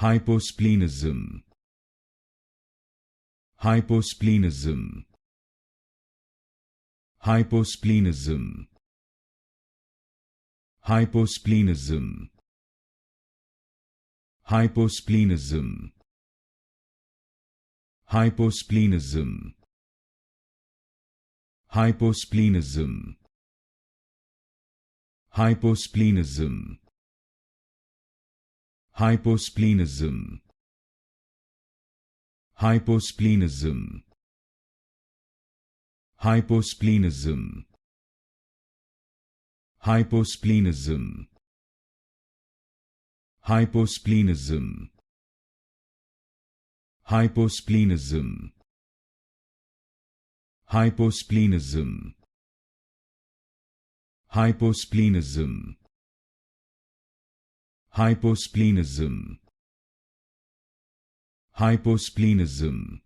Hyposplenism. Hyposplenism. Hyposplenism. Hyposplenism. Hyposplenism. Hyposplenism. Hyposplenism. Hyposplenism. Hyposplenism. Hyposplenism. Hyposplenism. Hyposplenism. Hyposplenism. Hyposplenism. Hyposplenism. Hyposplenism. Hyposplenism. Hyposplenism.